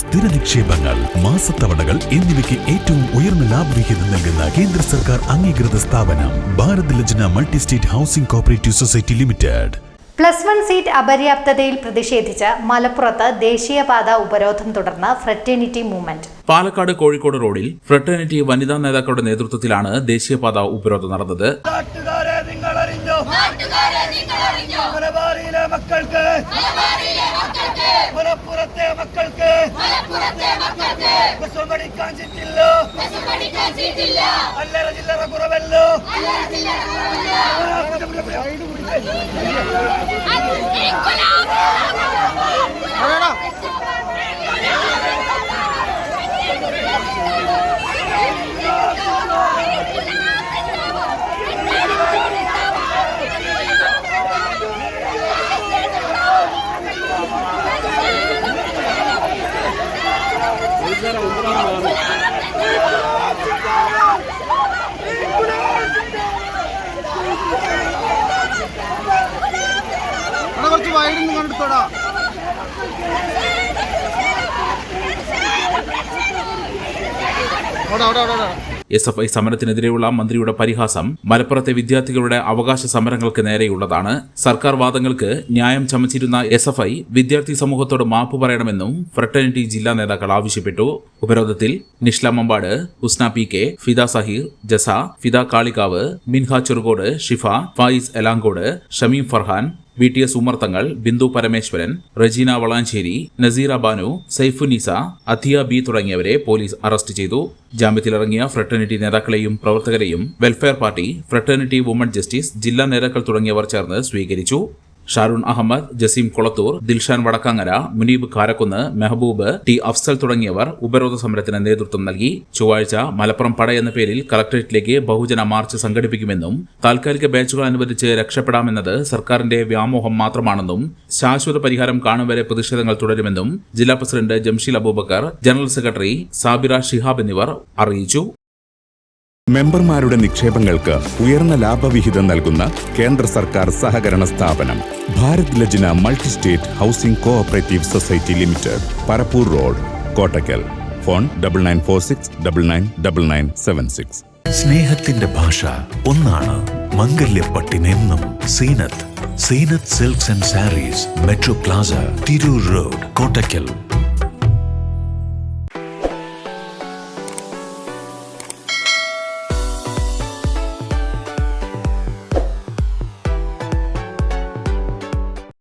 സ്ഥിര നിക്ഷേപങ്ങൾ, മാസത്തവണകൾ എന്നിവയ്ക്ക് ഏറ്റവും ഉയർന്ന ലാഭവിഹിതം നൽകുന്ന കേന്ദ്ര സർക്കാർ അംഗീകൃത സ്ഥാപനം Bharat Lajna multi state housing cooperative society limited. +1 seat അപര്യാപ്തതയിൽ പ്രതിഷേധിച്ച് മലപ്പുറത്ത് ദേശീയപാത ഉപരോധം തുടർന്ന് ഫ്രറ്റേണിറ്റി മൂവ്മെന്റ്. പാലക്കാട് കോഴിക്കോട് റോഡിൽ ഫ്രറ്റേണിറ്റി വനിതാ നേതാക്കളുടെ നേതൃത്വത്തിലാണ് ദേശീയപാത ഉപരോധം നടന്നത്. കുറച്ച് വൈകിട്ട് കണ്ടെടുത്തോടാ. SFI സമരത്തിനെതിരെയുള്ള മന്ത്രിയുടെ പരിഹാസം മലപ്പുറത്തെ വിദ്യാർത്ഥികളുടെ അവകാശ സമരങ്ങൾക്ക് നേരെയുള്ളതാണ്. സർക്കാർ വാദങ്ങൾക്ക് ന്യായം ചമച്ചിരുന്ന SFI വിദ്യാർത്ഥി സമൂഹത്തോട് മാപ്പ് പറയണമെന്നും ഫ്രറ്റേണിറ്റി ജില്ലാ നേതാക്കൾ ആവശ്യപ്പെട്ടു. ഉപരോധത്തിൽ നിഷ്ല മമ്പാട്, ഹുസ്ന PK, ഫിദ സഹീർ, ജസ, ഫിദ കാളികാവ്, മിൻഹ ചെറുകോട്, ഷിഫ, ഫായിസ് എലാങ്കോട്, ഷമീം ഫർഹാൻ, BTS ഉമ്മർത്തങ്ങൾ, ബിന്ദു പരമേശ്വരൻ, റജീന വളാഞ്ചേരി, നസീറ ബാനു, സൈഫുനിസ, അഥിയ B തുടങ്ങിയവരെ പോലീസ് അറസ്റ്റ് ചെയ്തു. ജാമ്യത്തിലിറങ്ങിയ ഫ്രറ്റേണിറ്റി നേതാക്കളെയും പ്രവർത്തകരെയും welfare party, fraternity woman justice ജില്ലാ നേതാക്കൾ തുടങ്ങിയവർ ചേർന്ന് സ്വീകരിച്ചു. ഷാരൂൺ അഹമ്മദ്, ജസീം കൊളത്തൂർ, ദിൽഷാൻ വടക്കാങ്ങര, മുനീബ് കാരക്കുന്ന്, മെഹബൂബ്, T അഫ്സൽ തുടങ്ങിയവർ ഉപരോധ സമരത്തിന് നേതൃത്വം നൽകി. ചൊവ്വാഴ്ച മലപ്പുറം പട എന്ന പേരിൽ കളക്ടറേറ്റിലേക്ക് ബഹുജന മാർച്ച് സംഘടിപ്പിക്കുമെന്നും താൽക്കാലിക ബാച്ചുകൾ അനുവദിച്ച് രക്ഷപ്പെടാമെന്നത് സർക്കാരിന്റെ വ്യാമോഹം മാത്രമാണെന്നും ശാശ്വത പരിഹാരം കാണും വരെ പ്രതിഷേധങ്ങൾ തുടരുമെന്നും ജില്ലാ president Jamsheel Abubakar, general secretary Sabira Shihab എന്നിവർ അറിയിച്ചു. മെമ്പർമാരുടെ നിക്ഷേപങ്ങൾക്ക് ഉയർന്ന ലാഭവിഹിതം നൽകുന്ന കേന്ദ്ര സർക്കാർ സഹകരണ സ്ഥാപനം Bharat Lajna multi state housing cooperative society limited, Parappur road, Kottakkal. Phone 9946999976. സ്നേഹത്തിന്റെ ഭാഷ ഒന്നാണ്. മംഗല്യപ്പട്ടിനെന്നും Zeenath silks and sarees, metro plaza, Tirur road, Kottakkal.